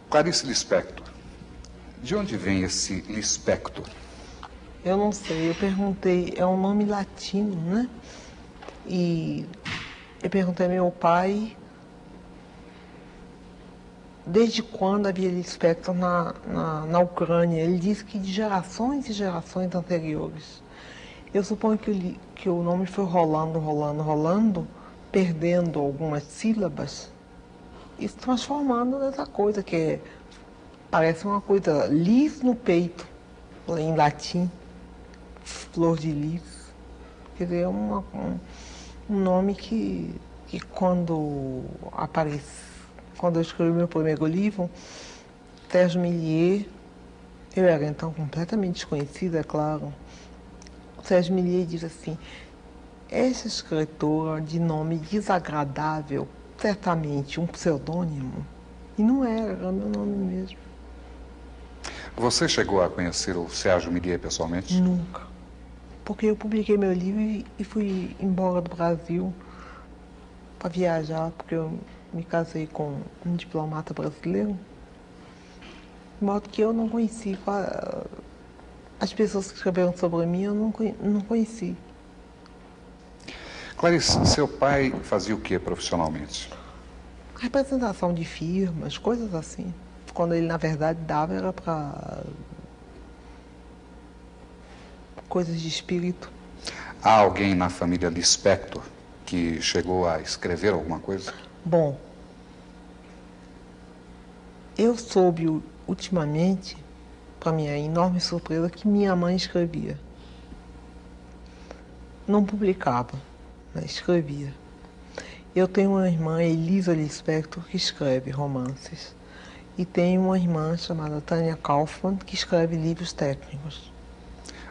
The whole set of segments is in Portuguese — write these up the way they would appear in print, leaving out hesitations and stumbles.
Clarice Lispector. De onde vem esse Lispector? Eu não sei, eu perguntei, é um nome latino, né? E eu perguntei ao meu pai desde quando havia Lispector na Ucrânia. Ele disse que de gerações e gerações anteriores. Eu suponho que o nome foi rolando, perdendo algumas sílabas e se transformando nessa coisa que parece uma coisa lis no peito, em latim, flor de lis. Quer dizer, é um nome que quando eu escrevi meu primeiro livro, Sérgio Millier, eu era então completamente desconhecida, é claro. Sérgio Millier diz assim: essa escritora de nome desagradável, certamente um pseudônimo. E não era meu nome mesmo. Você chegou a conhecer o Sérgio Millier pessoalmente? Nunca. Porque eu publiquei meu livro e fui embora do Brasil para viajar, porque eu me casei com um diplomata brasileiro. De modo que eu não conheci as pessoas que escreveram sobre mim, eu não conheci. Clarice, seu pai fazia o que profissionalmente? Representação de firmas, coisas assim. Quando ele, na verdade, dava era para coisas de espírito. Há alguém na família Lispector que chegou a escrever alguma coisa? Bom, eu soube ultimamente, para minha enorme surpresa, que minha mãe escrevia. Não publicava, mas escrevia. Eu tenho uma irmã, Elisa Lispector, que escreve romances. E tenho uma irmã chamada Tânia Kaufmann, que escreve livros técnicos.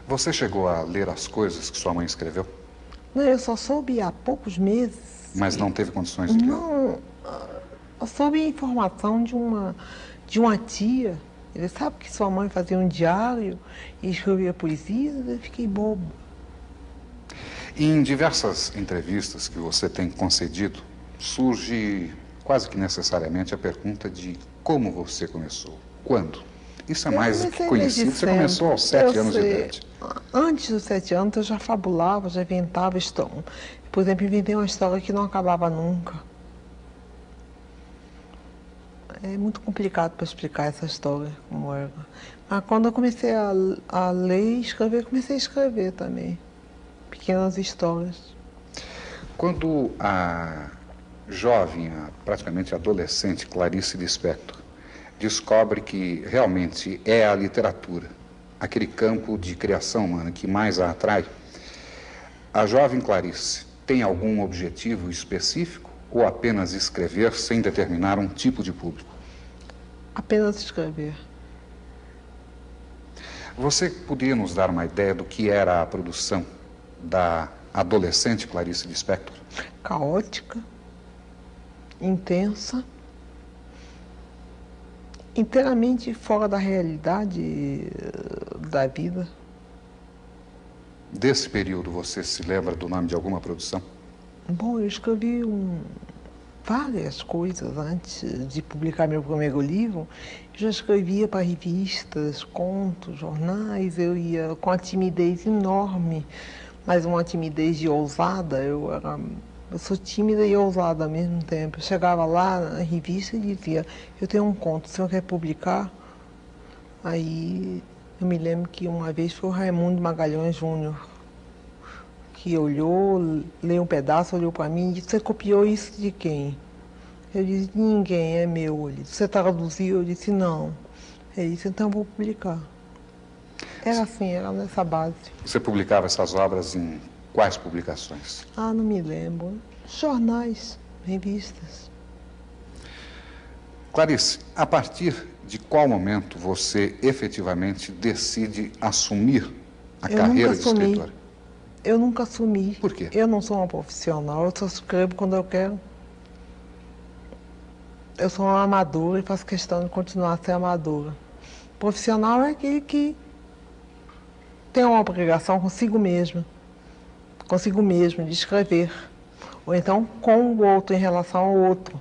Você chegou a ler as coisas que sua mãe escreveu? Não, eu só soube há poucos meses. Mas não teve condições de ler? Não, eu soube a informação de uma tia. Ele sabe que sua mãe fazia um diário e escrevia poesias, eu fiquei bobo. Em diversas entrevistas que você tem concedido, surge quase que necessariamente a pergunta de como você começou, quando. Isso é mais do que conhecido, você começou aos 7 anos de idade. Antes dos 7 anos eu já fabulava, já inventava história. Por exemplo, inventei uma história que não acabava nunca. É muito complicado para explicar essa história, como era. Mas quando eu comecei a ler e escrever, comecei a escrever também. Pequenas histórias. Quando a jovem, praticamente adolescente Clarice Lispector descobre que realmente é a literatura, aquele campo de criação humana que mais a atrai, a jovem Clarice tem algum objetivo específico ou apenas escrever sem determinar um tipo de público? Apenas escrever. Você poderia nos dar uma ideia do que era a produção da adolescente Clarice Lispector? Caótica, intensa, inteiramente fora da realidade da vida. Desse período, você se lembra do nome de alguma produção? Bom, eu escrevi várias coisas antes de publicar meu primeiro livro. Eu já escrevia para revistas, contos, jornais. Eu ia com a timidez enorme, mas uma timidez de ousada. Eu sou tímida e ousada ao mesmo tempo. Eu chegava lá na revista e dizia: eu tenho um conto, o senhor quer publicar? Aí eu me lembro que uma vez foi o Raimundo Magalhães Júnior, que olhou, leu um pedaço, olhou para mim e disse: você copiou isso de quem? Eu disse: ninguém, é meu. Ele disse: você traduziu? Eu disse: não. Ele disse: então eu vou publicar. Era assim, era nessa base. Você publicava essas obras em quais publicações? Ah, não me lembro. Jornais, revistas. Clarice, a partir de qual momento você efetivamente decide assumir a carreira de escritora? Eu nunca assumi. Por quê? Eu não sou uma profissional, eu só escrevo quando eu quero. Eu sou uma amadora e faço questão de continuar a ser amadora. Profissional é aquele que tem uma obrigação consigo mesmo de escrever. Ou então com o outro, em relação ao outro.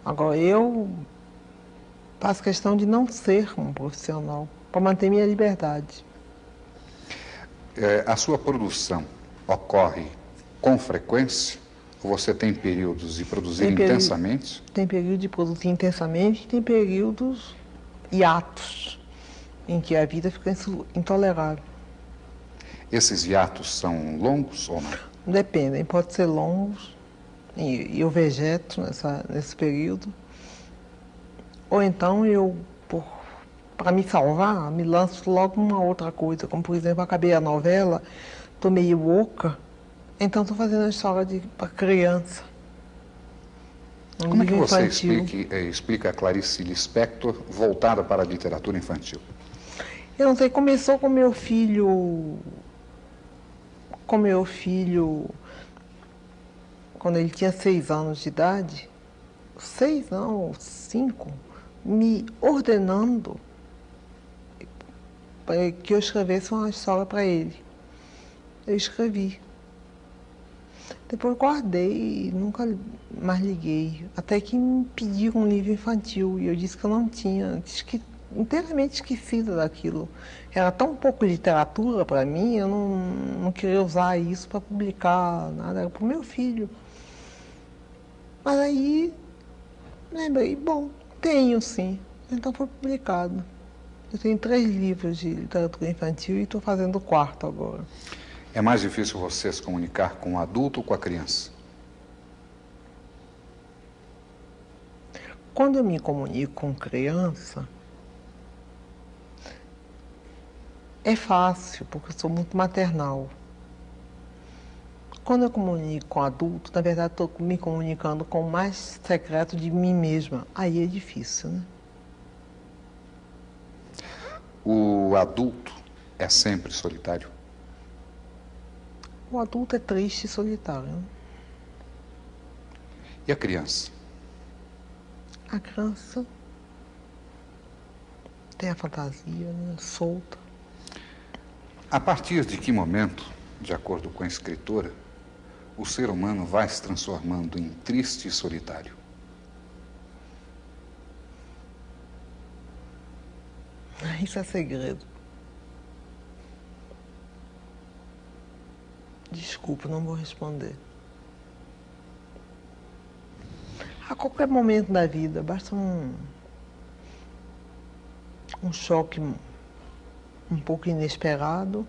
Agora, eu faço questão de não ser um profissional, para manter minha liberdade. A sua produção ocorre com frequência? Ou você tem períodos de produzir intensamente? Tem período de produzir intensamente, tem períodos hiatos, em que a vida fica intolerável. Esses hiatos são longos ou não? Dependem, pode ser longos, e eu vegeto nesse período. Ou então eu, para me salvar, me lanço logo numa outra coisa, como por exemplo, acabei a novela, estou meio oca, então estou fazendo a história para criança. Como é que você explica a Clarice Lispector voltada para a literatura infantil? Eu não sei, começou com meu filho, quando ele tinha 6 anos de idade, 6 não, 5, me ordenando para que eu escrevesse uma história para ele. Eu escrevi. Depois guardei e nunca mais liguei. Até que me pediram um livro infantil e eu disse que eu não tinha, inteiramente esquecida daquilo. Era tão pouco literatura para mim, eu não queria usar isso para publicar nada, era para o meu filho. Mas aí lembrei, bom, tenho sim. Então foi publicado. Eu tenho 3 livros de literatura infantil e estou fazendo o 4º agora. É mais difícil você se comunicar com o adulto ou com a criança? Quando eu me comunico com criança, é fácil, porque eu sou muito maternal. Quando eu comunico com adulto, na verdade estou me comunicando com o mais secreto de mim mesma. Aí é difícil, né? O adulto é sempre solitário? O adulto é triste e solitário, né? E a criança? A criança tem a fantasia, né, solta. A partir de que momento, de acordo com a escritora, o ser humano vai se transformando em triste e solitário? Isso é segredo. Desculpa, não vou responder. A qualquer momento da vida, basta um choque um pouco inesperado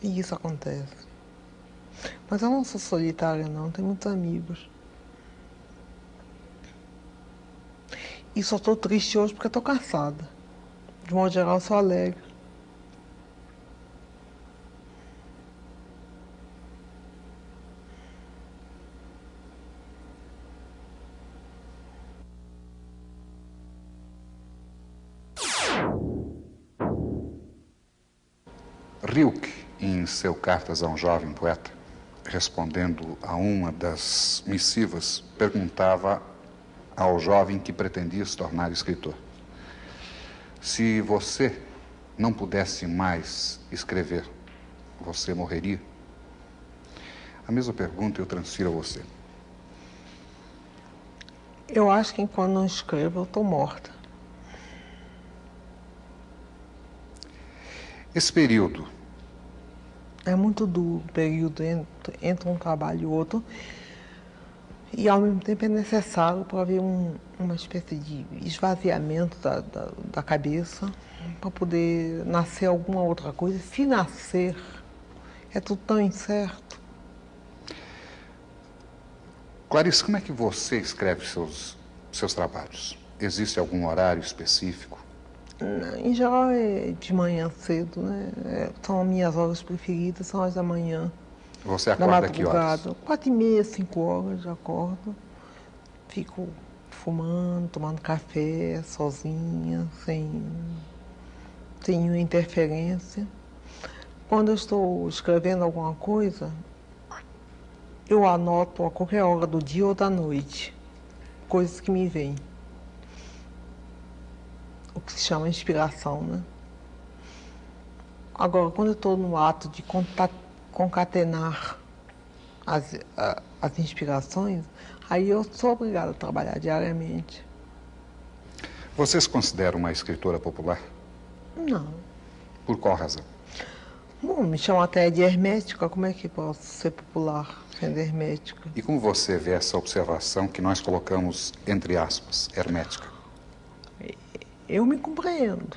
e isso acontece. Mas eu não sou solitária, não, tenho muitos amigos. E só estou triste hoje porque estou cansada. De modo geral, sou alegre. Rilke, em seu Cartas a um Jovem Poeta, respondendo a uma das missivas, perguntava ao jovem que pretendia se tornar escritor: se você não pudesse mais escrever, você morreria? A mesma pergunta eu transfiro a você. Eu acho que enquanto não escrevo, eu estou morta. Esse período é muito duro, o período entre um trabalho e outro. E ao mesmo tempo é necessário para haver uma espécie de esvaziamento da cabeça, para poder nascer alguma outra coisa. Se nascer, é tudo tão incerto. Clarice, como é que você escreve seus trabalhos? Existe algum horário específico? Em geral é de manhã cedo, né? São as minhas horas preferidas, são as da manhã. Você acorda que horas? 4h30, 5h já acordo. Fico fumando, tomando café, sozinha, sem nenhuma interferência. Quando eu estou escrevendo alguma coisa, eu anoto a qualquer hora do dia ou da noite, coisas que me vêm. O que se chama inspiração, né? Agora, quando eu estou no ato de concatenar as inspirações, aí eu sou obrigada a trabalhar diariamente. Você se considera uma escritora popular? Não. Por qual razão? Bom, me chamam até de hermética, como é que posso ser popular sendo hermética? E como você vê essa observação que nós colocamos entre aspas, hermética? Eu me compreendo.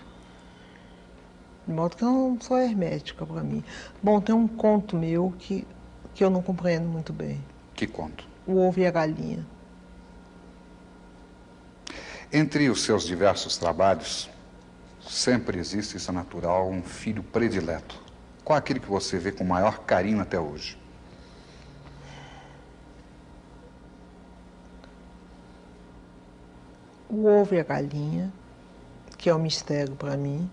De modo que eu não sou hermética para mim. Bom, tem um conto meu que eu não compreendo muito bem. Que conto? O Ovo e a Galinha. Entre os seus diversos trabalhos, sempre existe, isso é natural, um filho predileto. Qual é aquele que você vê com maior carinho até hoje? O Ovo e a Galinha, que é um mistério para mim.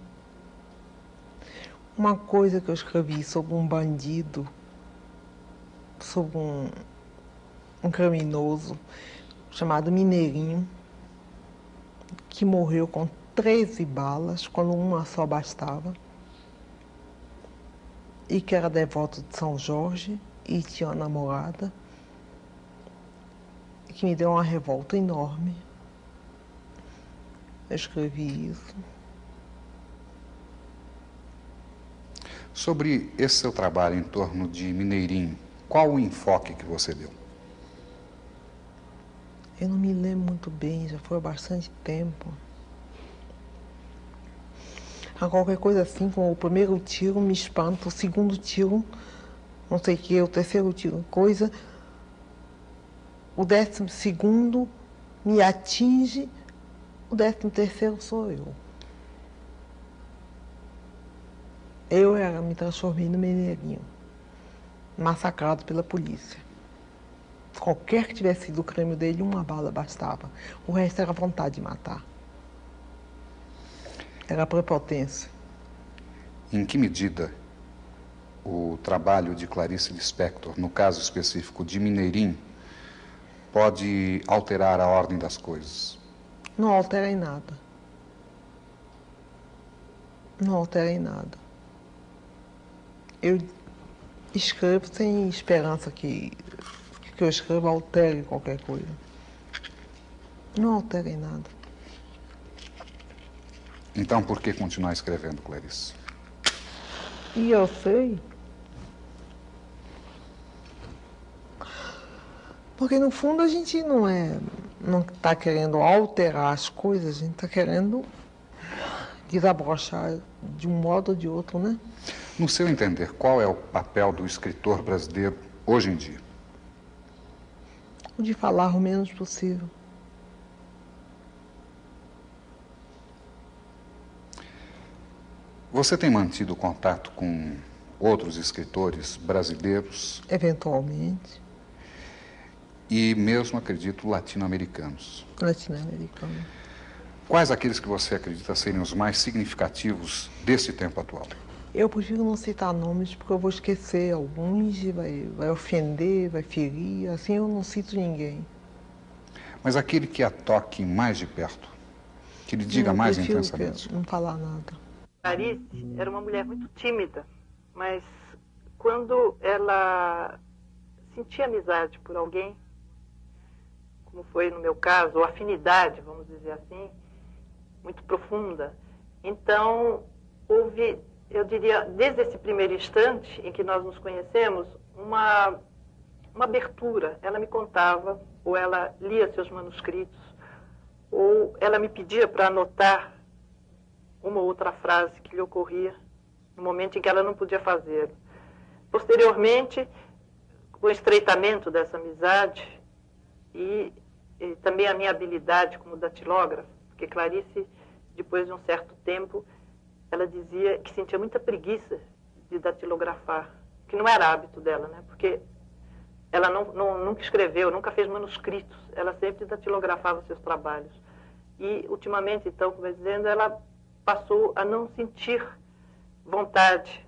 Uma coisa que eu escrevi sobre um bandido, sobre um criminoso chamado Mineirinho, que morreu com 13 balas, quando uma só bastava, e que era devoto de São Jorge e tinha uma namorada, e que me deu uma revolta enorme. Eu escrevi isso. Sobre esse seu trabalho em torno de Mineirinho, qual o enfoque que você deu? Eu não me lembro muito bem, já foi há bastante tempo. A qualquer coisa assim, como o primeiro tiro me espanta, o segundo tiro, não sei o que, o terceiro tiro, coisa. O 12º me atinge, o 13º sou eu. Eu me transformei no Mineirinho, massacrado pela polícia. Qualquer que tivesse sido o crime dele, uma bala bastava. O resto era vontade de matar. Era prepotência. Em que medida o trabalho de Clarice Lispector, no caso específico de Mineirinho, pode alterar a ordem das coisas? Não altera em nada. Não altera em nada. Eu escrevo sem esperança que eu escreva altere qualquer coisa. Não altera em nada. Então, por que continuar escrevendo, Clarice? E eu sei. Porque, no fundo, a gente não está querendo alterar as coisas, a gente está querendo desabrochar de um modo ou de outro, né? No seu entender, qual é o papel do escritor brasileiro hoje em dia? O de falar o menos possível. Você tem mantido contato com outros escritores brasileiros? Eventualmente. E mesmo, acredito, latino-americanos. Latino-americano. Quais aqueles que você acredita serem os mais significativos desse tempo atual? Eu prefiro não citar nomes porque eu vou esquecer alguns e vai ofender, vai ferir. Assim eu não cito ninguém. Mas aquele que a toque mais de perto, que lhe diga mais intensamente. Não falar nada. Clarice era uma mulher muito tímida, mas quando ela sentia amizade por alguém, como foi no meu caso, ou afinidade, vamos dizer assim, muito profunda, então houve, eu diria, desde esse primeiro instante em que nós nos conhecemos, uma abertura. Ela me contava, ou ela lia seus manuscritos, ou ela me pedia para anotar uma ou outra frase que lhe ocorria no momento em que ela não podia fazê-lo. Posteriormente, com o estreitamento dessa amizade e também a minha habilidade como datilógrafa, porque Clarice, depois de um certo tempo, ela dizia que sentia muita preguiça de datilografar, que não era hábito dela, né? Porque ela nunca escreveu, nunca fez manuscritos, ela sempre datilografava seus trabalhos. E, ultimamente, então, como eu dizendo, ela passou a não sentir vontade.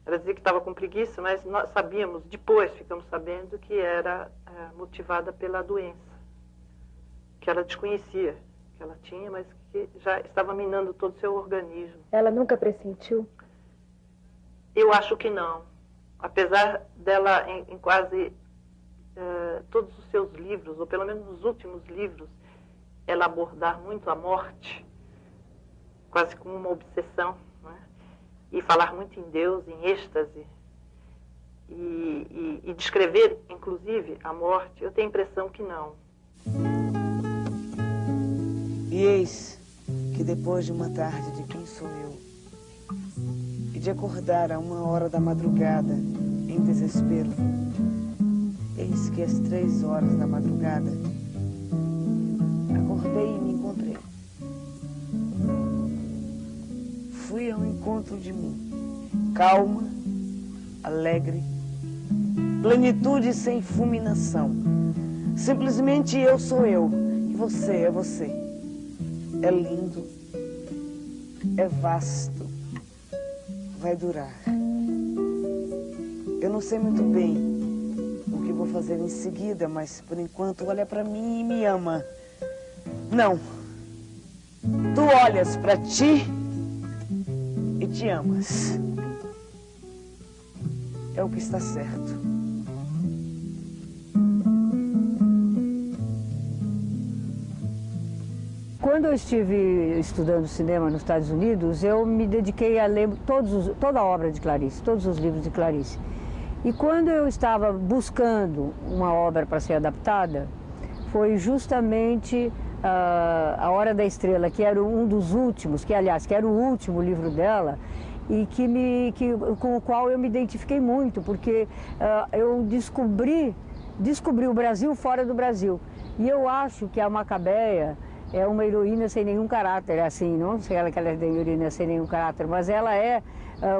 Ela dizia que estava com preguiça, mas nós sabíamos, depois ficamos sabendo que era motivada pela doença, que ela desconhecia, que ela tinha, mas que já estava minando todo o seu organismo. Ela nunca pressentiu? Eu acho que não. Apesar dela, em quase todos os seus livros, ou pelo menos nos últimos livros, ela abordar muito a morte, quase como uma obsessão, né? E falar muito em Deus, em êxtase, e descrever, inclusive, a morte, eu tenho a impressão que não. E eis que depois de uma tarde de quem sou eu, e de acordar a 1h da madrugada em desespero, eis que às 3h da madrugada acordei e me encontrei. Fui ao encontro de mim, calma, alegre, plenitude sem fulminação. Simplesmente eu sou eu e você é você. É lindo, é vasto, vai durar. Eu não sei muito bem o que vou fazer em seguida, mas por enquanto olha para mim e me ama. Não, tu olhas para ti e te amas. É o que está certo. Quando eu estive estudando cinema nos Estados Unidos, eu me dediquei a ler toda a obra de Clarice, todos os livros de Clarice. E quando eu estava buscando uma obra para ser adaptada, foi justamente A Hora da Estrela, que era um dos últimos, que era o último livro dela, e com o qual eu me identifiquei muito, porque eu descobri o Brasil fora do Brasil. E eu acho que a Macabeia é uma heroína sem nenhum caráter, assim, não sei que ela é heroína sem nenhum caráter, mas ela é,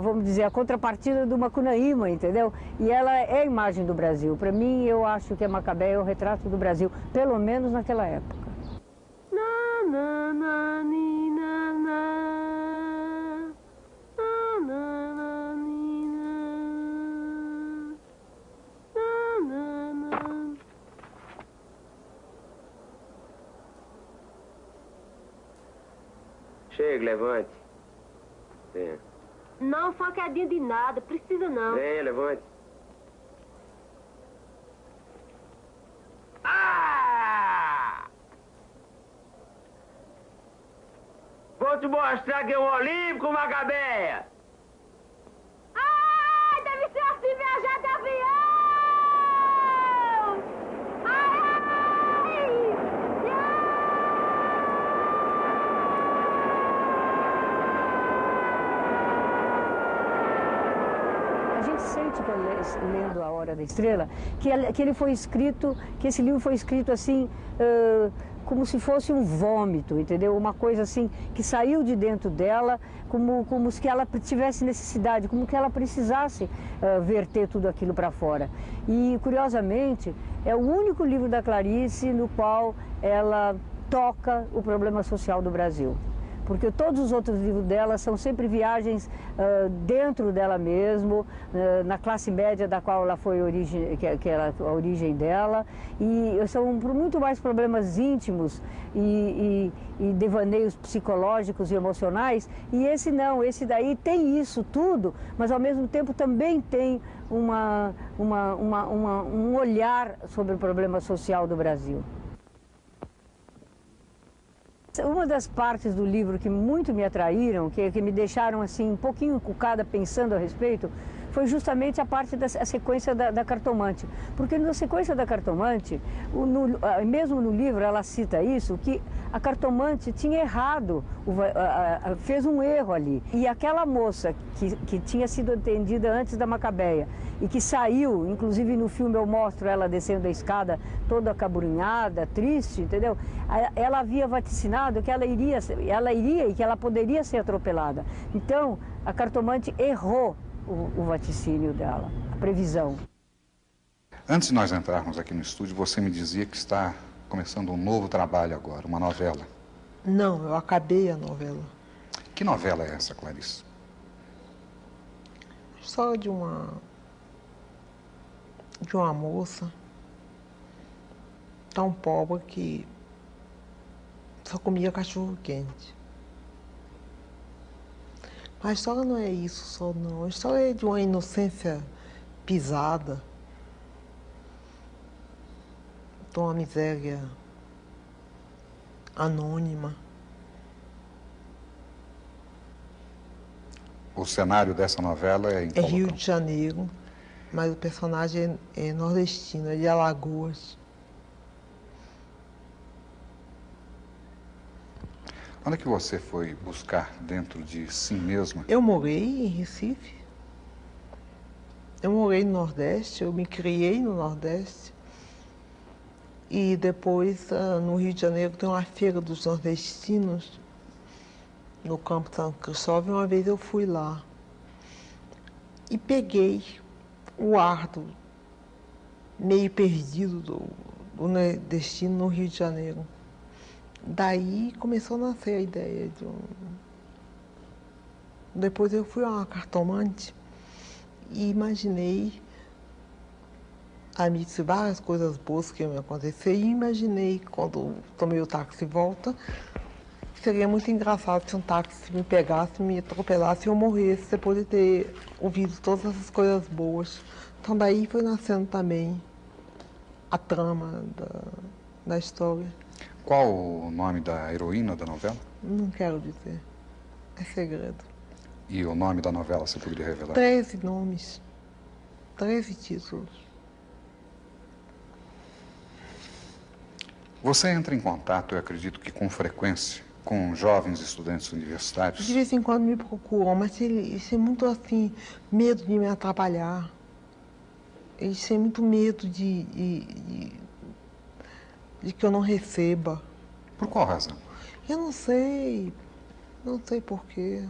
vamos dizer, a contrapartida do Macunaíma, entendeu? E ela é a imagem do Brasil. Para mim, eu acho que a Macabeia é o retrato do Brasil, pelo menos naquela época. Chega, levante. Venha. Não, facadinha de nada, precisa não. Venha, levante. Ah! Vou te mostrar que é um olímpico, Macabeia. Ai, deve ser assim viajar de avião! Ai! A gente sente lendo A Hora da Estrela que ele foi escrito, que esse livro foi escrito assim, como se fosse um vômito, entendeu? Uma coisa assim que saiu de dentro dela, como se ela tivesse necessidade, como que ela precisasse verter tudo aquilo para fora. E curiosamente é o único livro da Clarice no qual ela toca o problema social do Brasil. Porque todos os outros livros dela são sempre viagens dentro dela mesmo, na classe média da qual ela foi a origem dela, e são muito mais problemas íntimos e devaneios psicológicos e emocionais, e esse não, esse daí tem isso tudo, mas ao mesmo tempo também tem um olhar sobre o problema social do Brasil. Uma das partes do livro que muito me atraíram, que me deixaram assim um pouquinho encucada pensando a respeito, foi justamente a parte da sequência da cartomante. Porque na sequência da cartomante, mesmo no livro ela cita isso, que a cartomante tinha errado, fez um erro ali. E aquela moça que tinha sido atendida antes da Macabeia e que saiu, inclusive no filme eu mostro ela descendo a escada toda acabrunhada, triste, entendeu? Ela havia vaticinado que ela iria e que ela poderia ser atropelada. Então, a cartomante errou o vaticínio dela, a previsão. Antes de nós entrarmos aqui no estúdio, você me dizia que está começando um novo trabalho agora, uma novela. Não, eu acabei a novela. Que novela é essa, Clarice? Só de uma moça tão pobre que só comia cachorro quente. Mas a história não é isso só, não. A história é de uma inocência pisada, de uma miséria anônima. O cenário dessa novela é em É qual Rio local? de Janeiro, mas o personagem é nordestino, é de Alagoas. Onde é que você foi buscar dentro de si mesma? Eu morei em Recife. Eu morei no Nordeste, eu me criei no Nordeste. E depois, no Rio de Janeiro, tem uma feira dos nordestinos, no Campo São Cristóvão. Uma vez eu fui lá e peguei o ar meio perdido do nordestino no Rio de Janeiro. Daí começou a nascer a ideia de um... Depois eu fui a uma cartomante e imaginei várias coisas boas que iam me acontecer, e imaginei, quando tomei o táxi de volta, que seria muito engraçado se um táxi me pegasse, me atropelasse e eu morresse depois de ter ouvido todas essas coisas boas. Então daí foi nascendo também a trama da história. Qual o nome da heroína da novela? Não quero dizer, é segredo. E o nome da novela, você poderia revelar? 13 nomes, 13 títulos. Você entra em contato, eu acredito que com frequência, com jovens estudantes universitários? De vez em quando me procuram, mas eles têm muito assim, medo de me atrapalhar. Eles têm muito medo de que eu não receba. Por qual razão? Eu não sei porquê.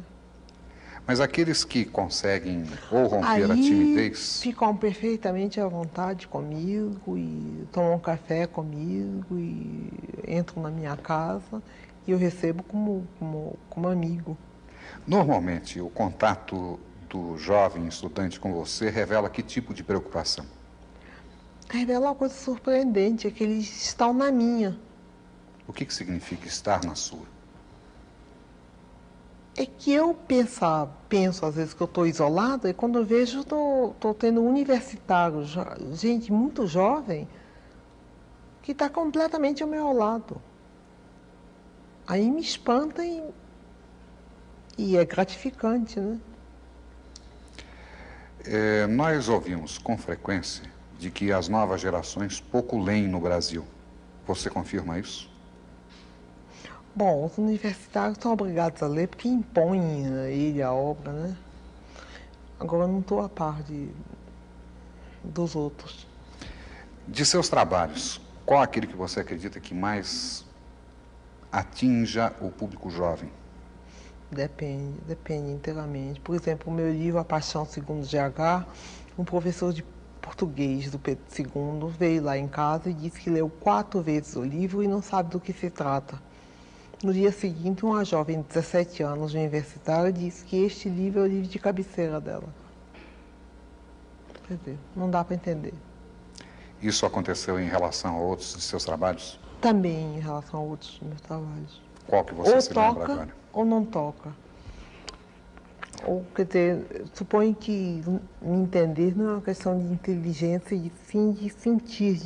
Mas aqueles que conseguem ou romper a Aí timidez, ficam perfeitamente à vontade comigo e tomam um café comigo e entram na minha casa e eu recebo como amigo. normalmente o contato do jovem estudante com você revela que tipo de preocupação? Revela uma coisa surpreendente, é que eles estão na minha. O que significa estar na sua? É que eu penso às vezes que eu estou isolada e quando eu vejo estou tendo universitário, gente muito jovem, que está completamente ao meu lado. Aí me espanta e é gratificante, né? Nós ouvimos com frequência de que as novas gerações pouco leem no Brasil. Você confirma isso? Bom, os universitários são obrigados a ler porque impõem a ele a obra, né? Agora eu não estou a par dos outros. De seus trabalhos, qual aquele que você acredita que mais atinja o público jovem? Depende inteiramente. Por exemplo, o meu livro A Paixão Segundo GH, um professor de português do Pedro II veio lá em casa e disse que leu 4 vezes o livro e não sabe do que se trata. No dia seguinte, uma jovem de 17 anos, universitária, disse que este livro é o livro de cabeceira dela. Quer dizer, não dá para entender. Isso aconteceu em relação a outros de seus trabalhos? Também em relação a outros dos meus trabalhos. Qual que você Ou se lembra toca agora? ou não toca. Ou, quer dizer, suponho que me entender não é uma questão de inteligência, e sim de sentir,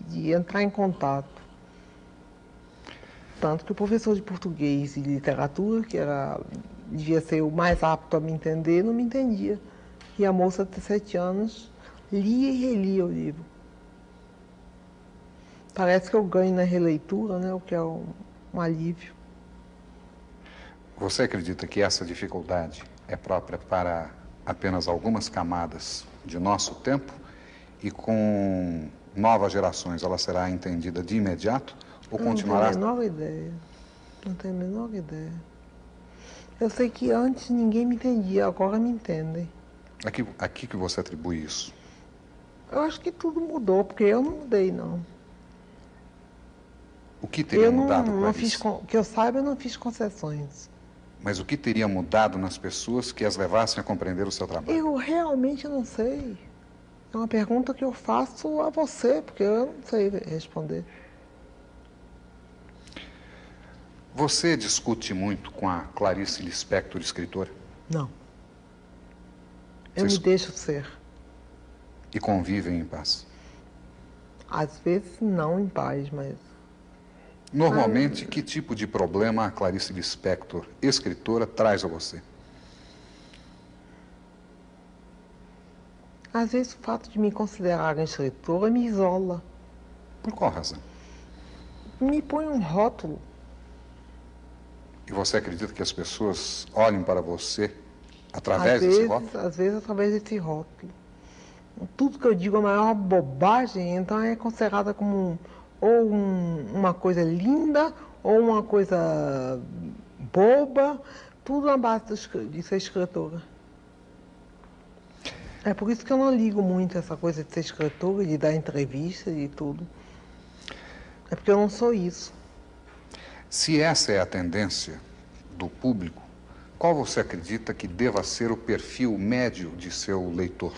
de entrar em contato. Tanto que o professor de português e literatura, que devia ser o mais apto a me entender, não me entendia. E a moça de 17 anos lia e relia o livro. Parece que eu ganho na releitura, né, o que é um alívio. Você acredita que essa dificuldade é própria para apenas algumas camadas de nosso tempo e com novas gerações ela será entendida de imediato ou continuará? Não tenho a menor ideia. Não tenho a menor ideia. Eu sei que antes ninguém me entendia, agora me entendem. A que você atribui isso? Eu acho que tudo mudou, porque eu não mudei, não. O que teria Eu mudado, não fiz, Clarice? que eu saiba, eu não fiz concessões. Mas o que teria mudado nas pessoas que as levassem a compreender o seu trabalho? Eu realmente não sei. É uma pergunta que eu faço a você, porque eu não sei responder. Você discute muito com a Clarice Lispector, escritora? Não. Eu Vocês- me deixo ser. E convivem em paz? Às vezes não em paz, mas Normalmente, que tipo de problema a Clarice Lispector, escritora, traz a você? Às vezes o fato de me considerarem escritora me isola, Por qual razão? me põe um rótulo. E você acredita que as pessoas olhem para você através desse rótulo? Às vezes através desse rótulo. Tudo que eu digo é a maior bobagem, então é considerada como uma coisa linda ou uma coisa boba, tudo na base de ser escritora. É por isso que eu não ligo muito essa coisa de ser escritora, de dar entrevista e tudo. É porque eu não sou isso. Se essa é a tendência do público, qual você acredita que deva ser o perfil médio de seu leitor?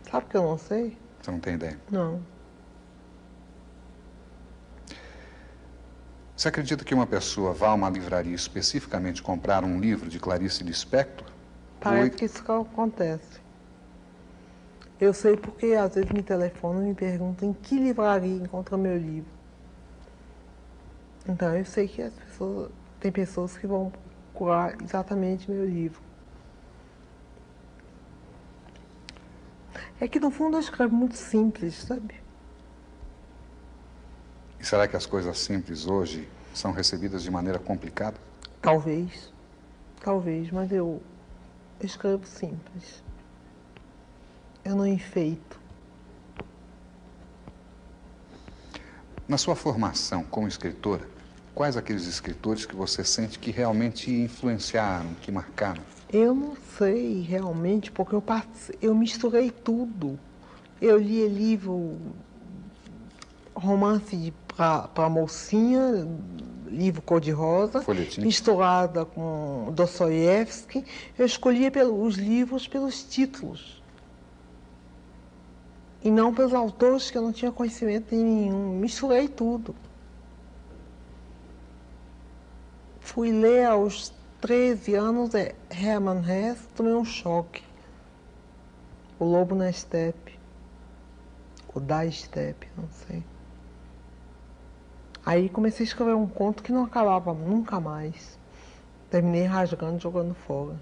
Sabe que eu não sei? Você não tem ideia? Não. Você acredita que uma pessoa vá a uma livraria especificamente comprar um livro de Clarice Lispector? Parece que isso que acontece. Eu sei porque às vezes me telefonam e me perguntam em que livraria encontra meu livro. Então eu sei que tem pessoas que vão procurar exatamente meu livro. É que no fundo eu escrevo muito simples, sabe? E será que as coisas simples hoje são recebidas de maneira complicada? Talvez, mas eu escrevo simples. Eu não enfeito. Na sua formação como escritora, quais aqueles escritores que você sente que realmente influenciaram, que marcaram? Eu não sei realmente, porque eu misturei tudo. Eu lia livro, romance para mocinha, livro cor-de-rosa, Folhetim. misturada com Dostoiévski. Eu escolhia os livros pelos títulos. E não pelos autores, que eu não tinha conhecimento nenhum. Misturei tudo. Fui ler aos 13 anos Hermann Hesse, tomei um choque. O Lobo na Estepe. Ou da Estepe, não sei. Aí comecei a escrever um conto que não acabava nunca mais. Terminei rasgando e jogando fora.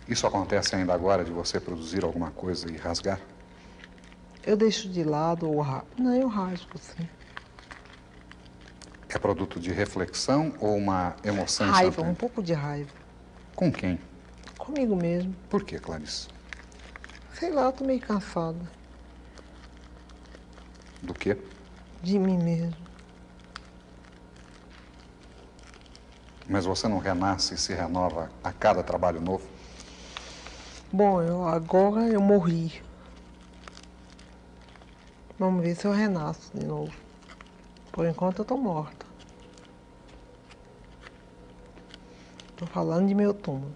Isso acontece ainda agora de você produzir alguma coisa e rasgar? Eu deixo de lado ou rasgo. Não, eu rasgo, sim. É produto de reflexão ou uma emoção Raiva, instantânea? um pouco de raiva. Com quem? Comigo mesmo. Por que, Clarice? Sei lá, eu tô meio cansada Do quê? de mim mesmo. Mas você não renasce e se renova a cada trabalho novo? Bom, agora eu morri. Vamos ver se eu renasço de novo. Por enquanto eu tô morta. Tô falando de meu túmulo.